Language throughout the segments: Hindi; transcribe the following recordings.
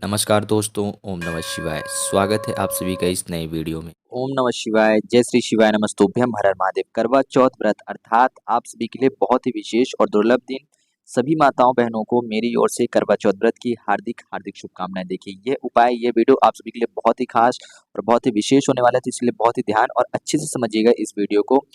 नमस्कार दोस्तों, ओम नमः शिवाय। स्वागत है आप सभी का इस नए वीडियो में। ओम नमः शिवाय, जय श्री शिवाय, नमस्तुभ्यम, हर हर महादेव। करवा चौथ व्रत अर्थात आप सभी के लिए बहुत ही विशेष और दुर्लभ दिन। सभी माताओं बहनों को मेरी ओर से करवा चौथ व्रत की हार्दिक हार्दिक शुभकामनाएं। देखिए ये उपाय, ये वीडियो आप सभी के लिए बहुत ही खास और बहुत ही विशेष होने वाला है, तो इसलिए बहुत ही ध्यान और अच्छे से समझिएगा इस वीडियो को।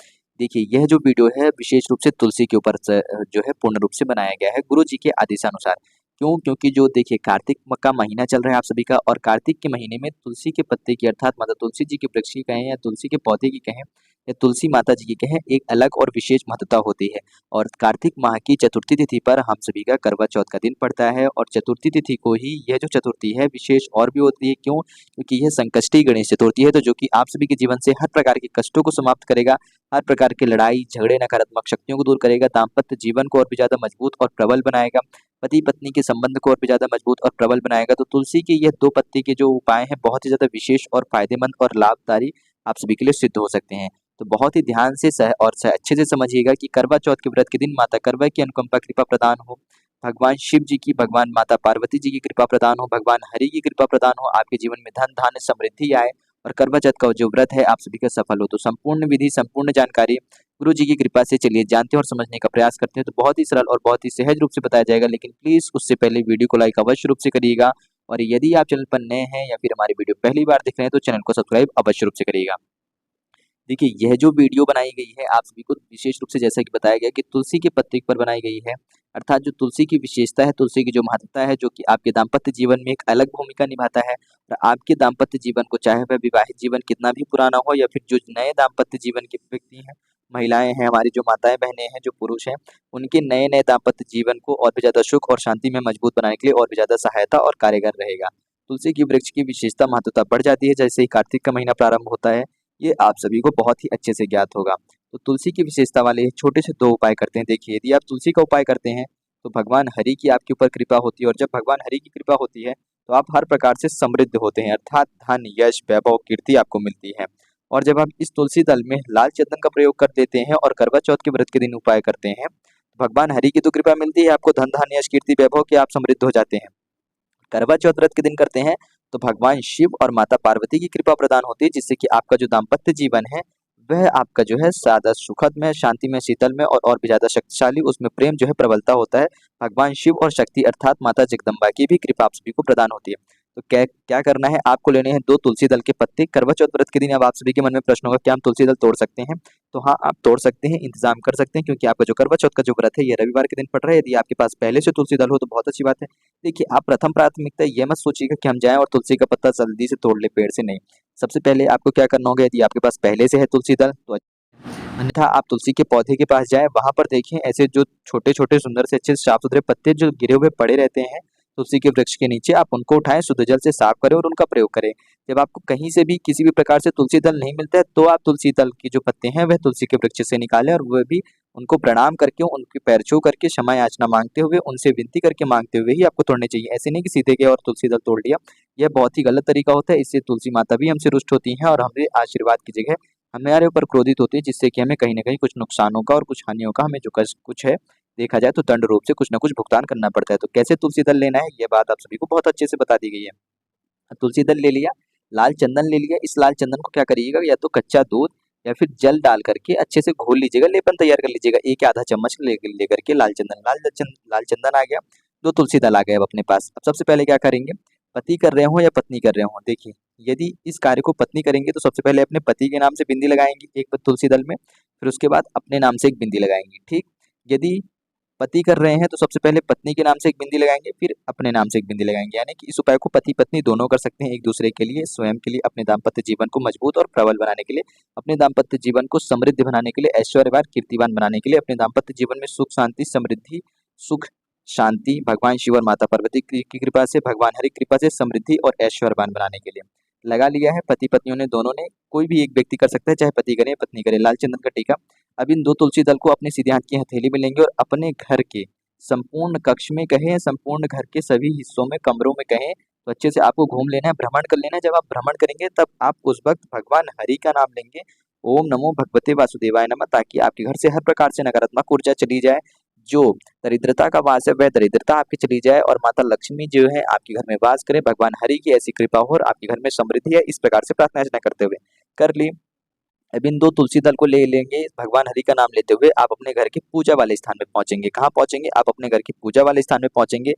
देखिए यह जो वीडियो है विशेष रूप से तुलसी के ऊपर जो है पूर्ण रूप से बनाया गया है गुरु जी के आदेशानुसार। क्यों? क्योंकि जो देखिए कार्तिक का महीना चल रहा है आप सभी का, और कार्तिक के महीने में तुलसी के पत्ते की अर्थात माता तुलसी जी के वृक्ष की कहें या तुलसी के पौधे की कहें या तुलसी माता जी की कहें, एक अलग और विशेष महत्वता होती है। और कार्तिक माह की चतुर्थी तिथि पर हम सभी का करवा चौथ का दिन पड़ता है, और चतुर्थी तिथि को ही यह जो चतुर्थी है विशेष और भी होती है। क्यों? क्योंकि यह संकष्टी गणेश चतुर्थी है, तो जो कि आप सभी के जीवन से हर प्रकार के कष्टों को समाप्त करेगा, हर प्रकार की लड़ाई झगड़े नकारात्मक शक्तियों को दूर करेगा, दाम्पत्य जीवन को और भी ज्यादा मजबूत और प्रबल बनाएगा, पति पत्नी के संबंध को और भी ज्यादा मजबूत और प्रबल बनाएगा। तो तुलसी के यह दो पत्ते के जो उपाय हैं बहुत ही ज्यादा विशेष और फायदेमंद और लाभकारी आप सभी के लिए सिद्ध हो सकते हैं। तो बहुत ही ध्यान से अच्छे से समझिएगा कि करवा चौथ के व्रत के दिन माता करवा की अनुकंपा कृपा प्रदान हो, भगवान शिव जी की, भगवान माता पार्वती जी की कृपा प्रदान हो, भगवान हरि की कृपा प्रदान हो, आपके जीवन में धन धान्य समृद्धि आए और करवा चौथ का जो व्रत है आप सभी का सफल हो। तो संपूर्ण विधि, संपूर्ण जानकारी गुरु जी की कृपा से चलिए जानते हैं और समझने का प्रयास करते हैं। तो बहुत ही सरल और बहुत ही सहज रूप से बताया जाएगा, लेकिन प्लीज उससे पहले वीडियो को लाइक अवश्य रूप से करिएगा। और यदि आप चैनल पर नए हैं या फिर हमारी वीडियो पहली बार देख रहे हैं तो चैनल को सब्सक्राइब अवश्य रूप से करिएगा। देखिए यह जो वीडियो बनाई गई है आप सभी को विशेष रूप से जैसा कि बताया गया कि तुलसी के पत्ते पर बनाई गई है, अर्थात जो तुलसी की विशेषता है, तुलसी की जो महत्ता है, जो कि आपके दाम्पत्य जीवन में एक अलग भूमिका निभाता है। और आपके दाम्पत्य जीवन को, चाहे वह विवाहित जीवन कितना भी पुराना हो या फिर जो नए दाम्पत्य जीवन के व्यक्ति हैं, महिलाएं हैं, हमारी जो माताएं बहनें हैं, जो पुरुष हैं, उनके नए नए दाम्पत्य जीवन को और भी ज्यादा सुख और शांति में मजबूत बनाने के लिए और भी ज्यादा सहायता और कारगर रहेगा। तुलसी की वृक्ष की विशेषता महत्वता बढ़ जाती है जैसे ही कार्तिक का महीना प्रारंभ होता है, ये आप सभी को बहुत ही अच्छे से ज्ञात होगा। तो तुलसी की विशेषता वाले छोटे से दो उपाय करते हैं। देखिए यदि आप तुलसी का उपाय करते हैं तो भगवान हरि की आपके ऊपर कृपा होती है, और जब भगवान हरि की कृपा होती है तो आप हर प्रकार से समृद्ध होते हैं, अर्थात धन यश वैभव कीर्ति आपको मिलती है। और जब आप इस तुलसी दल में लाल चंदन का प्रयोग कर देते हैं और करवा चौथ के व्रत के दिन उपाय करते हैं, तो भगवान हरि की तो कृपा मिलती है आपको, धन धान्य यश कीर्ति वैभव के, आप समृद्ध हो जाते हैं। करवा चौथ व्रत के दिन करते हैं तो भगवान शिव और माता पार्वती की कृपा प्रदान होती है, जिससे कि आपका जो दाम्पत्य जीवन है वह आपका जो है सादा सुखद में, शांति में, शीतल में और भी ज्यादा शक्तिशाली, उसमें प्रेम जो है प्रबलता होता है। भगवान शिव और शक्ति अर्थात माता जगदम्बा की भी कृपा आप सभी को प्रदान होती है। तो क्या क्या करना है, आपको लेने हैं दो तुलसी दल के पत्ते। करवा चौथ व्रत के दिन अब आप सभी के मन में प्रश्न होगा क्या हम तुलसी दल तोड़ सकते हैं? तो हाँ, आप तोड़ सकते हैं, इंतजाम कर सकते हैं, क्योंकि आपका जो करवा चौथ का जो व्रत है ये रविवार के दिन पड़ रहा है। यदि आपके पास पहले से तुलसी दल हो तो बहुत अच्छी बात है। देखिए आप प्रथम प्राथमिकता ये मत सोचिएगा कि हम जाएं और तुलसी का पत्ता जल्दी से तोड़ ले पेड़ से, नहीं। सबसे पहले आपको क्या करना होगा, यदि आपके पास पहले से है तुलसी दल तो अन्यथा आप तुलसी के पौधे के पास जाएं, वहां पर देखें ऐसे जो छोटे छोटे सुंदर से अच्छे साफ सुथरे पत्ते जो गिरे हुए पड़े रहते हैं तुलसी के वृक्ष के नीचे, आप उनको उठाएं, शुद्ध जल से साफ करें और उनका प्रयोग करें। जब आपको कहीं से भी किसी भी प्रकार से तुलसी दल नहीं मिलता है तो आप तुलसी दल की जो पत्ते हैं वह तुलसी के वृक्ष से निकालें, और वह भी उनको प्रणाम करके, उनके पैर छू करके, क्षमा याचना मांगते हुए, उनसे विनती करके मांगते हुए ही आपको तोड़ने चाहिए। ऐसे नहीं कि सीधे गए और तुलसी दल तोड़ लिया, यह बहुत ही गलत तरीका होता है। इससे तुलसी माता भी हमसे रुष्ट होती हैं और हमें आशीर्वाद की जगह हमारे ऊपर क्रोधित होती है, जिससे कि हमें कहीं न कहीं कुछ नुकसानों का और कुछ हानियों का, हमें जो कष्ट कुछ है देखा जाए तो दंड रूप से कुछ न कुछ भुगतान करना पड़ता है। तो कैसे तुलसी दल लेना है ये बात आप सभी को बहुत अच्छे से बता दी गई है। तुलसी दल ले लिया, लाल चंदन ले लिया, इस लाल चंदन को क्या करिएगा, या तो कच्चा दूध या फिर जल डाल करके अच्छे से घोल लीजिएगा, लेपन तैयार कर लीजिएगा, एक या आधा चम्मच लेकर के लाल चंदन आ गया, दो तुलसी दल आ गए अब अपने पास। अब सबसे पहले क्या करेंगे, पति कर रहे हो या पत्नी कर रहे हो, देखिए यदि इस कार्य को पत्नी करेंगे तो सबसे पहले अपने पति के नाम से बिंदी लगाएंगी एक तुलसी दल में, फिर उसके बाद अपने नाम से एक बिंदी लगाएंगी, ठीक। यदि पति कर रहे हैं तो सबसे पहले पत्नी के नाम से एक बिंदी लगाएंगे, फिर अपने नाम से एक बिंदी लगाएंगे, यानी कि इस उपाय को पति पत्नी दोनों कर सकते हैं, एक दूसरे के लिए, स्वयं के लिए, अपने दाम्पत्य जीवन को मजबूत और प्रबल बनाने के लिए, अपने दाम्पत्य जीवन को समृद्ध बनाने के लिए, ऐश्वर्यवान कीर्तिवान बनाने के लिए, अपने दाम्पत्य जीवन में सुख शांति समृद्धि, सुख शांति, भगवान शिव और माता पार्वती की कृपा से, भगवान हरि की कृपा से समृद्धि और ऐश्वर्यवान बनाने के लिए लगा लिया है। पति पत्नियों ने दोनों ने, कोई भी एक व्यक्ति कर सकता है, चाहे पति करे पत्नी करे, लाल चंदन का टीका। अब इन दो तुलसी दल को अपने सीधे हाथ की हथेली में लेंगे और अपने घर के संपूर्ण कक्ष में कहें, संपूर्ण घर के सभी हिस्सों में, कमरों में कहें, तो अच्छे से आपको घूम लेना है, भ्रमण कर लेना है। जब आप भ्रमण करेंगे तब आप उस वक्त भगवान हरि का नाम लेंगे, ओम नमो भगवते वासुदेवाय नमः, ताकि आपके घर से हर प्रकार से नकारात्मक ऊर्जा चली जाए, जो दरिद्रता का वास है वह दरिद्रता आपकी चली जाए और माता लक्ष्मी जो है आपके घर में वास करे, भगवान हरि की ऐसी कृपा हो और आपके घर में समृद्धि है। इस प्रकार से प्रार्थना अर्चना करते हुए कर ली। अब इन 2 तुलसी दल को ले लेंगे, भगवान हरि का नाम लेते हुए आप अपने घर के पूजा वाले स्थान में पहुँचेंगे। कहाँ पहुँचेंगे? आप अपने घर की पूजा वाले स्थान में पहुँचेंगे।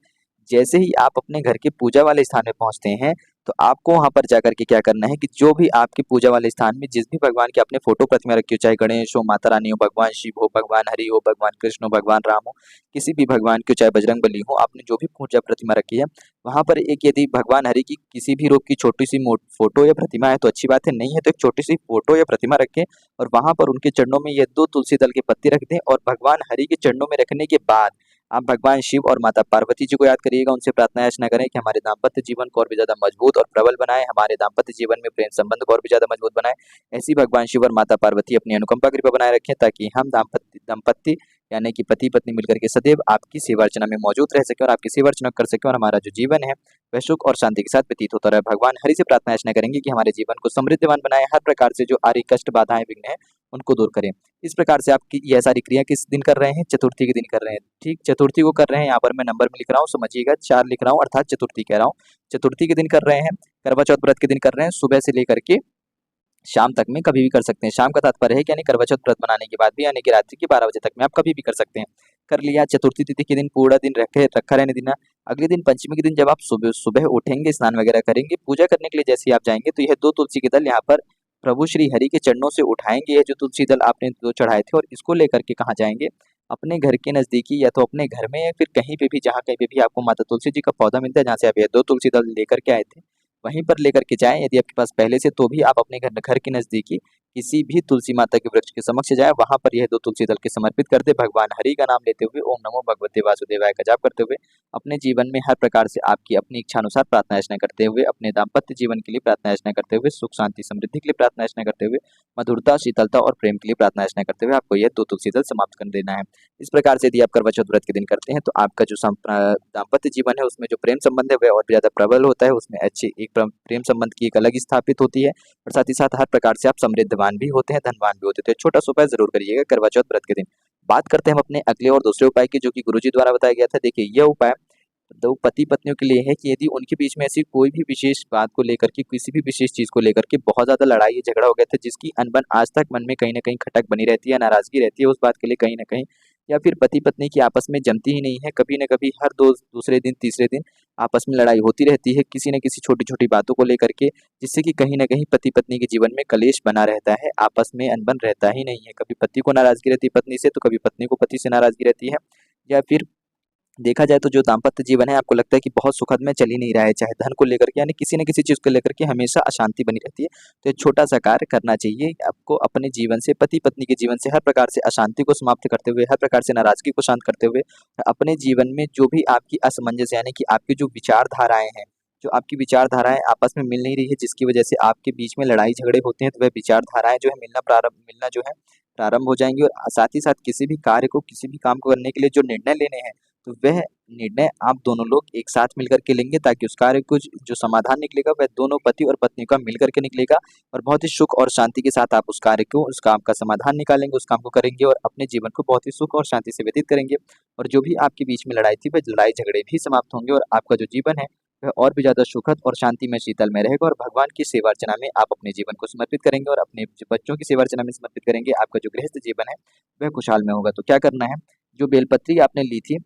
जैसे ही आप अपने घर के पूजा वाले स्थान में पहुँचते हैं, तो आपको वहाँ पर जाकर के क्या करना है कि जो भी आपके पूजा वाले स्थान में जिस भी भगवान की आपने फ़ोटो प्रतिमा रखी हो, चाहे गणेश हो, माता रानी हो, भगवान शिव हो, भगवान हरि हो, भगवान कृष्ण हो, भगवान राम हो, किसी भी भगवान की हो, चाहे बजरंगबली हो, आपने जो भी पूजा प्रतिमा रखी है, वहाँ पर एक यदि भगवान हरि की किसी भी रूप की छोटी-सी फ़ोटो या प्रतिमा है तो अच्छी बात है, नहीं है तो एक छोटी-सी फ़ोटो या प्रतिमा रखें और वहाँ पर उनके चरणों में ये 2 तुलसी दल के पत्ते रख दें और भगवान हरि के चरणों में रखने के बाद आप भगवान शिव और माता पार्वती जी को याद करिएगा, उनसे प्रार्थना याचना करें कि हमारे दाम्पत्य जीवन को और भी ज़्यादा मजबूत और प्रबल बनाएँ, हमारे दाम्पत्य जीवन में प्रेम संबंध को और भी ज़्यादा मजबूत बनाएँ। ऐसी भगवान शिव और माता पार्वती अपनी अनुकंपा कृपा बनाए रखें ताकि हम दाम्पत्य दंपत्ति यानी कि पति-पत्नी मिलकर के सदैव आपकी सेवा अर्चना में मौजूद रह सकें और आपकी सेवा अर्चना कर सकें और हमारा जो जीवन है वह सुख और शांति के साथ व्यतीत होता रहे। भगवान हरि से प्रार्थना याचना करेंगे कि हमारे जीवन को समृद्धवान बनाएँ, हर प्रकार से जो आ रही कष्ट, बाधाएँ, विघ्न हैं, उनको दूर करें। इस प्रकार से आपकी यह सारी क्रिया किस दिन कर रहे हैं? चतुर्थी के दिन कर रहे हैं। ठीक चतुर्थी को कर रहे हैं, यहाँ पर मैं नंबर में लिख रहा हूँ, समझिएगा 4 लिख रहा हूँ अर्थात चतुर्थी कह रहा हूँ। चतुर्थी के दिन कर रहे हैं, करवा चौथ व्रत के दिन कर रहे हैं, सुबह से लेकर के शाम तक में कभी भी कर सकते हैं। शाम का तात्पर्य है कि यानी करवा चौथ व्रत मनाने के बाद भी यानी कि रात्रि के 12 बजे तक में आप कभी भी कर सकते हैं। कर लिया चतुर्थी तिथि के दिन पूरा दिन रखा रहने देना। अगले दिन पंचमी के दिन जब आप सुबह सुबह उठेंगे, स्नान वगैरह करेंगे, पूजा करने के लिए जैसे ही आप जाएँगे तो यह 2 तुलसी के दल यहाँ पर प्रभु श्री हरि के चरणों से उठाएँगे। ये जो तुलसी दल आपने 2 चढ़ाए थे और इसको लेकर के कहाँ जाएँगे? अपने घर के नज़दीकी या तो अपने घर में या फिर कहीं पे भी जहाँ कहीं पे भी आपको माता तुलसी जी का पौधा मिलता है, जहाँ से आप ये 2 तुलसी दल लेकर के आए थे, वहीं पर लेकर के जाएँ। यदि आपके पास पहले से तो भी आप अपने घर घर के नज़दीकी किसी भी तुलसी माता के वृक्ष के समक्ष जाएँ, वहाँ पर यह 2 तुलसी दल के समर्पित कर दें। भगवान हरि का नाम लेते हुए ओम नमो भगवते वासुदेवाय का जाप करते हुए अपने जीवन में हर प्रकार से आपकी अपनी इच्छानुसार प्रार्थना याचना करते हुए, अपने दाम्पत्य जीवन के लिए प्रार्थना याचना करते हुए, सुख शांति समृद्धि के लिए प्रार्थना याचना करते हुए, मधुरता, शीतलता और प्रेम के लिए प्रार्थना याचना करते हुए आपको यह 2 तुलसी दल समाप्त कर देना है। इस प्रकार से यदि आप करवा चौथ व्रत के दिन करते हैं तो आपका जो दाम्पत्य जीवन है उसमें जो प्रेम संबंध है वह और भी ज़्यादा प्रबल होता है, उसमें अच्छी एक प्रेम संबंध की एक अलग स्थापित होती है और साथ ही साथ हर प्रकार से आप समृद्धवान भी होते हैं, धनवान भी होते हैं। तो एक छोटा सा उपाय ज़रूर करिएगा करवा चौथ व्रत के दिन। बात करते हैं हम अपने अगले और दूसरे उपाय की जो कि गुरुजी द्वारा बताया गया था। देखिए यह उपाय 2 पति-पत्नियों के लिए है कि यदि उनके बीच में ऐसी कोई भी विशेष बात को लेकर के, किसी भी विशेष चीज़ को लेकर के बहुत ज़्यादा लड़ाई या झगड़ा हो गया था, जिसकी अनबन आज तक मन में कहीं न कहीं खटक बनी रहती है, नाराज़गी रहती है उस बात के लिए कहीं न कहीं, या फिर पति-पत्नी की आपस में जमती ही नहीं है, कभी न कभी हर दूसरे दिन, तीसरे दिन आपस में लड़ाई होती रहती है, किसी न किसी छोटी-छोटी बातों को लेकर के, जिससे कि कहीं न कहीं पति-पत्नी के जीवन में कलेश बना रहता है, आपस में अनबन रहता ही नहीं है। कभी पति को नाराज़गी रहती है पत्नी से, तो कभी पत्नी को पति से नाराज़गी रहती है, या फिर देखा जाए तो जो दाम्पत्य जीवन है आपको लगता है कि बहुत सुखद में चल ही नहीं रहा है, चाहे धन को लेकर के यानी किसी न किसी चीज़ को लेकर के हमेशा अशांति बनी रहती है। तो एक छोटा-सा कार्य करना चाहिए आपको अपने जीवन से, पति-पत्नी के जीवन से हर प्रकार से अशांति को समाप्त करते हुए, हर प्रकार से नाराज़गी को शांत करते हुए, अपने जीवन में जो भी आपकी असमंजस यानी कि आपकी जो विचारधाराएँ हैं, जो आपकी विचारधाराएँ आपस में मिल नहीं रही है, जिसकी वजह से आपके बीच में लड़ाई-झगड़े होते हैं, तो वह विचारधाराएँ जो है मिलना जो है प्रारंभ हो जाएँगी और साथ ही साथ किसी भी कार्य को, किसी भी काम को करने के लिए जो निर्णय लेने हैं, तो वह निर्णय आप दोनों लोग एक साथ मिलकर के लेंगे ताकि उस कार्य को जो समाधान निकलेगा वह दोनों पति और पत्नी का मिलकर के निकलेगा और बहुत ही सुख और शांति के साथ आप उस कार्य को, उस काम का समाधान निकालेंगे, उस काम को करेंगे और अपने जीवन को बहुत ही सुख और शांति से व्यतीत करेंगे। और जो भी आपके बीच में लड़ाई थी, वह लड़ाई झगड़े भी समाप्त होंगे और आपका जो जीवन है वह और भी ज़्यादा सुखद और शांति में, शीतल में रहेगा और भगवान की सेवा अर्चना में आप अपने जीवन को समर्पित करेंगे और अपने जो बच्चों की सेवा अर्चना में समर्पित करेंगे। आपका जो गृहस्थ जीवन है वह खुशहाल में होगा। तो क्या करना है, जो बेलपत्री आपने ली थी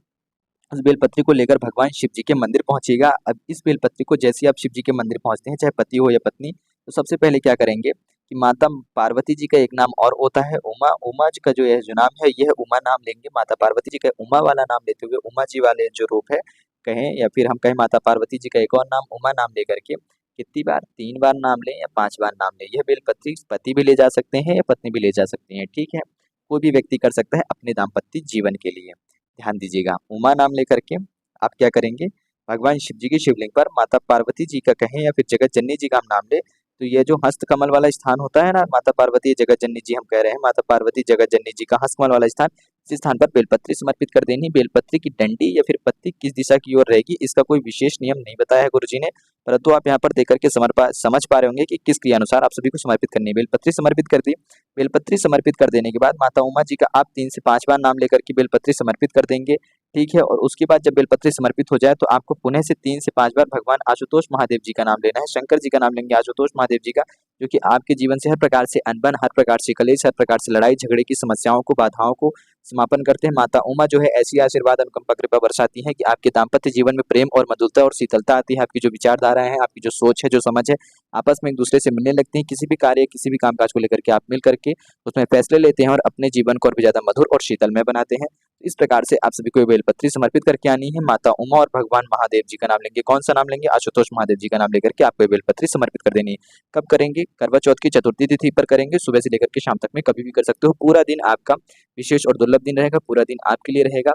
उस बेलपत्री को लेकर भगवान शिव जी के मंदिर पहुंचिएगा। अब इस बेलपत्री को जैसे ही आप शिव जी के मंदिर पहुंचते हैं, चाहे पति हो या पत्नी, तो सबसे पहले क्या करेंगे कि माता पार्वती जी का एक नाम और होता है उमा। उमा जी का जो यह जो नाम है, यह उमा नाम लेंगे। माता पार्वती जी का उमा वाला नाम लेते हुए, उमा जी वाले जो रूप है कहें, या फिर हम कहें माता पार्वती जी का एक और नाम उमा नाम लेकर के कितनी बार, 3 बार नाम लें या 5 बार नाम लें। यह बेलपत्री पति भी ले जा सकते हैं या पत्नी भी ले जा सकती हैं, ठीक है। कोई भी व्यक्ति कर सकता है अपने दाम्पत्य जीवन के लिए। ध्यान दीजिएगा, उमा नाम लेकर के आप क्या करेंगे, भगवान शिव जी के शिवलिंग पर माता पार्वती जी का कहें या फिर जगत जननी जी का हम नाम ले, तो ये जो हस्त कमल वाला स्थान होता है ना, माता पार्वती जगत जननी जी हम कह रहे हैं, माता पार्वती जगत जननी जी का हस्त कमल वाला स्थान, इसी स्थान पर बेलपत्री समर्पित कर देनी। बेलपत्री की डंडी या फिर पत्ती किस दिशा की ओर रहेगी, इसका कोई विशेष नियम नहीं बताया है गुरुजी ने, परंतु आप यहाँ पर देख करके समझ पा रहे होंगे कि किस क्रिया अनुसार आप सभी को समर्पित करनी है। बेलपत्री समर्पित कर दी। बेलपत्री समर्पित कर देने के बाद माता उमा जी का आप 3 से 5 बार नाम लेकर के बेलपत्री समर्पित कर देंगे, ठीक है। और उसके बाद जब बेलपत्री समर्पित हो जाए तो आपको पुनः से 3 से 5 बार भगवान आशुतोष महादेव जी का नाम लेना है। शंकर जी का नाम लेंगे, आशुतोष महादेव जी का, जो कि आपके जीवन से हर प्रकार से अनबन, हर प्रकार से कलेश, हर प्रकार से लड़ाई झगड़े की समस्याओं को, बाधाओं को समापन करते हैं। माता उमा जो है ऐसी आशीर्वाद, अनुकंपा, कृपा बरसाती है कि आपके दाम्पत्य जीवन में प्रेम और मधुरता और शीतलता आती है। आपकी जो विचारधारा है, आपकी जो सोच है, जो समझ है, आपस में एक दूसरे से मिलने लगती है। किसी भी कार्य, किसी भी कामकाज को लेकर के आप मिल करके उसमें फैसले लेते हैं और अपने जीवन को और भी ज्यादा मधुर और शीतलमय बनाते हैं। इस प्रकार से आप सभी को बेलपत्री समर्पित करके आनी है। माता उमा और भगवान महादेव जी का नाम लेंगे। कौन सा नाम लेंगे? आशुतोष महादेव जी का नाम लेकर के आपको बेलपत्री समर्पित कर देनी है। कब करेंगे? करवा चौथ की चतुर्थी तिथि पर करेंगे। सुबह से लेकर के शाम तक में कभी भी कर सकते हो। पूरा दिन आपका विशेष और दुर्लभ दिन रहेगा, पूरा दिन आपके लिए रहेगा।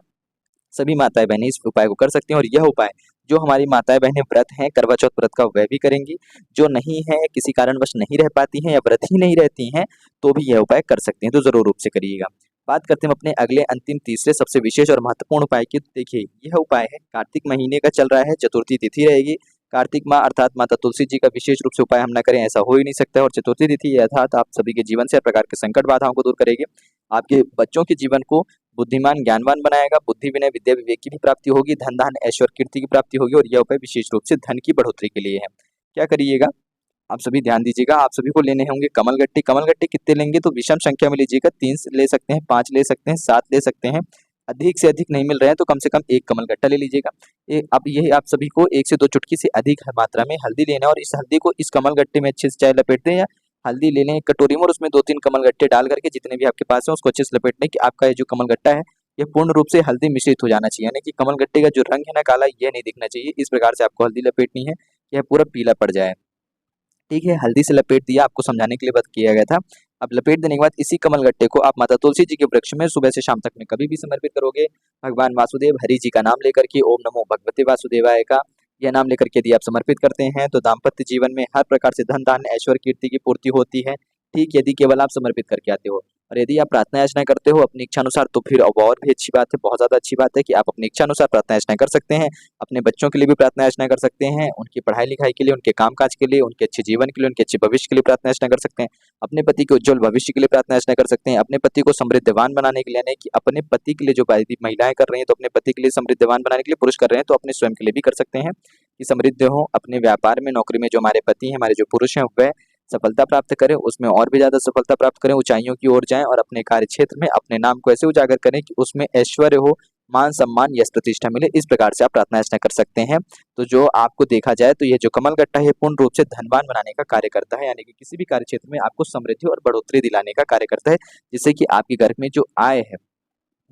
सभी माताएं बहनें इस उपाय को कर सकती हैं और यह उपाय जो हमारी माताएं बहनें व्रत हैं करवा चौथ व्रत का, वह भी करेंगी। जो नहीं है, किसी कारणवश नहीं रह पाती हैं या व्रत ही नहीं रहती हैं, तो भी यह उपाय कर सकती हैं, तो जरूर रूप से करिएगा। बात करते हैं अपने अगले अंतिम तीसरे सबसे विशेष और महत्वपूर्ण उपाय की। तो देखिए, यह उपाय है कार्तिक महीने का चल रहा है, चतुर्थी तिथि रहेगी। कार्तिक माह अर्थात माता तुलसी जी का विशेष रूप से उपाय हम न करें ऐसा हो ही नहीं सकता है। और चतुर्थी तिथि अर्थात आप सभी के जीवन से हर प्रकार के संकट बाधाओं को दूर करेगी। आपके बच्चों के जीवन को बुद्धिमान ज्ञानवान बनाएगा। बुद्धि विनय विद्या विवेक की भी प्राप्ति होगी। धन धान्य ऐश्वर्य कीर्ति की प्राप्ति होगी। और यह उपाय विशेष रूप से धन की बढ़ोतरी के लिए है। क्या करिएगा? आप सभी ध्यान दीजिएगा। आप सभी को लेने होंगे कमलगट्टे। कमलगट्टे कितने लेंगे? तो विषम संख्या में लीजिएगा। 3 ले सकते हैं, 5 ले सकते हैं, 7 ले सकते हैं। अधिक से अधिक नहीं मिल रहे हैं तो कम से कम 1 कमलगट्टा ले लीजिएगा। अब ये आप सभी को 1 से 2 चुटकी से अधिक मात्रा में हल्दी लेना है और इस हल्दी को इस कमलगट्टे में अच्छे से चाहे लपेट दें या हल्दी ले लें एक कटोरी में और उसमें 2-3 कमलगट्टे डाल करके जितने भी आपके पास है उसको अच्छे से लपेट लें कि आपका ये जो कमलगट्टा है ये पूर्ण रूप से हल्दी मिश्रित हो जाना चाहिए। यानी कि कमलगट्टे का जो रंग है ना काला, यह नहीं दिखना चाहिए। इस प्रकार से आपको हल्दी लपेटनी है, यह पूरा पीला पड़ जाए, ठीक है। हल्दी से लपेट दिया, आपको समझाने के लिए बात किया गया था। अब लपेट देने के बाद इसी कमलगट्टे को आप माता तुलसी जी के वृक्ष में सुबह से शाम तक में कभी भी समर्पित करोगे। भगवान वासुदेव हरि जी का नाम लेकर के ओम नमो भगवते वासुदेवाय का यह नाम लेकर के यदि आप समर्पित करते हैं तो दाम्पत्य जीवन में हर प्रकार से धन धान्य ऐश्वर्य कीर्ति की पूर्ति होती है, ठीक। यदि केवल आप समर्पित करके आते हो और यदि आप प्रार्थना याचना करते हो अपनी इच्छा अनुसार तो फिर अब और भी अच्छी बात है, बहुत ज्यादा अच्छी बात है कि आप अपनी इच्छा अनुसार प्रार्थना याचना कर सकते हैं। अपने बच्चों के लिए भी प्रार्थना याचना कर सकते हैं, उनकी पढ़ाई लिखाई के लिए, उनके कामकाज के लिए, उनके अच्छे जीवन के लिए, उनके अच्छे भविष्य के लिए प्रार्थना याचना कर सकते हैं। अपने पति के उज्जवल भविष्य के लिए प्रार्थना याचना कर सकते हैं। अपने पति को समृद्धवान बनाने के लिए, यानी कि अपने पति के लिए जो महिलाएं कर रही हैं तो अपने पति के लिए समृद्धवान बनाने के लिए, पुरुष कर रहे हैं तो अपने स्वयं के लिए भी कर सकते हैं कि समृद्ध हो। अपने व्यापार में, नौकरी में जो हमारे पति हैं, हमारे जो पुरुष हैं, वह सफलता प्राप्त करें, उसमें और भी ज्यादा सफलता प्राप्त करें, ऊंचाइयों की ओर जाएं और अपने कार्य क्षेत्र में अपने नाम को ऐसे उजागर करें कि उसमें ऐश्वर्य हो, मान सम्मान, यश प्रतिष्ठा मिले। इस प्रकार से आप प्रार्थना याचना कर सकते हैं। तो जो आपको देखा जाए तो ये जो कमलगट्टा है पूर्ण रूप से धनवान बनाने का कार्य करता है, यानी कि किसी भी कार्य क्षेत्र में आपको समृद्धि और बढ़ोतरी दिलाने का कार्य करता है, जिससे कि आपके घर में जो आय है,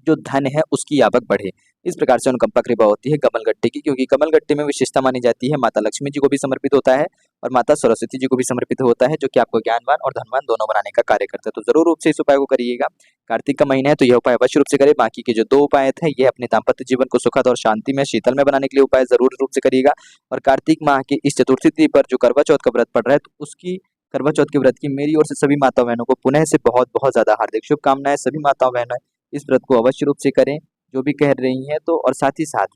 जो धन है, उसकी आवक बढ़े। इस प्रकार से अनुकंपा कृपा होती है कमलगट्टे की, क्योंकि कमलगट्टे में विशेषता मानी जाती है माता लक्ष्मी जी को भी समर्पित होता है और माता सरस्वती जी को भी समर्पित होता है, जो कि आपको ज्ञानवान और धनवान दोनों बनाने का कार्य करता है। तो जरूर रूप से इस उपाय को करिएगा। कार्तिक का महीना है तो यह उपाय अवश्य रूप से करें। बाकी के जो 2 उपाय थे ये अपने दाम्पत्य जीवन को सुखद और शांति में, शीतल में बनाने के लिए उपाय जरूर रूप से करिएगा। और कार्तिक माह की इस चतुर्थी तिथि पर जो करवा चौथ का व्रत पड़ रहा है तो उसकी करवा चौथ के व्रत की मेरी ओर से सभी माता बहनों को पुनः से बहुत बहुत ज्यादा हार्दिक शुभकामनाएं। सभी माता बहनों इस व्रत को अवश्य रूप से करें जो भी कह रही हैं तो। और साथ ही साथ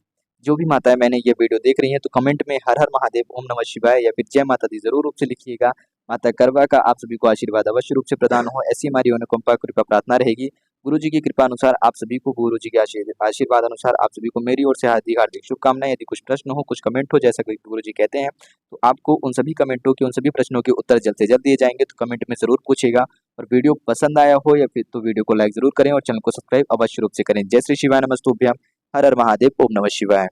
जो भी माताएं मैंने ये वीडियो देख रही हैं तो कमेंट में हर हर महादेव, ओम नमः शिवाय या फिर जय माता दी जरूर रूप से लिखिएगा। माता करवा का आप सभी को आशीर्वाद अवश्य रूप से प्रदान हो, ऐसी हमारी अनुकंपा कृपा प्रार्थना रहेगी। गुरु जी की कृपा अनुसार आप सभी को, गुरु जी के आशीर्वाद अनुसार आप सभी को मेरी ओर से हार्दिक हार्दिक शुभकामनाएं। यदि कुछ प्रश्न हो, कुछ कमेंट हो, जैसा कि गुरु जी कहते हैं, तो आपको उन सभी कमेंटों के, उन सभी प्रश्नों के उत्तर जल्द से जल्द दिए जाएंगे, तो कमेंट में जरूर पूछेगा। और वीडियो पसंद आया हो या फिर तो वीडियो को लाइक जरूर करें और चैनल को सब्सक्राइब अवश्य रूप से करें। जय श्री शिवाय, नमस्तुभ्यम, हर हर महादेव, ओम नमः शिवाय।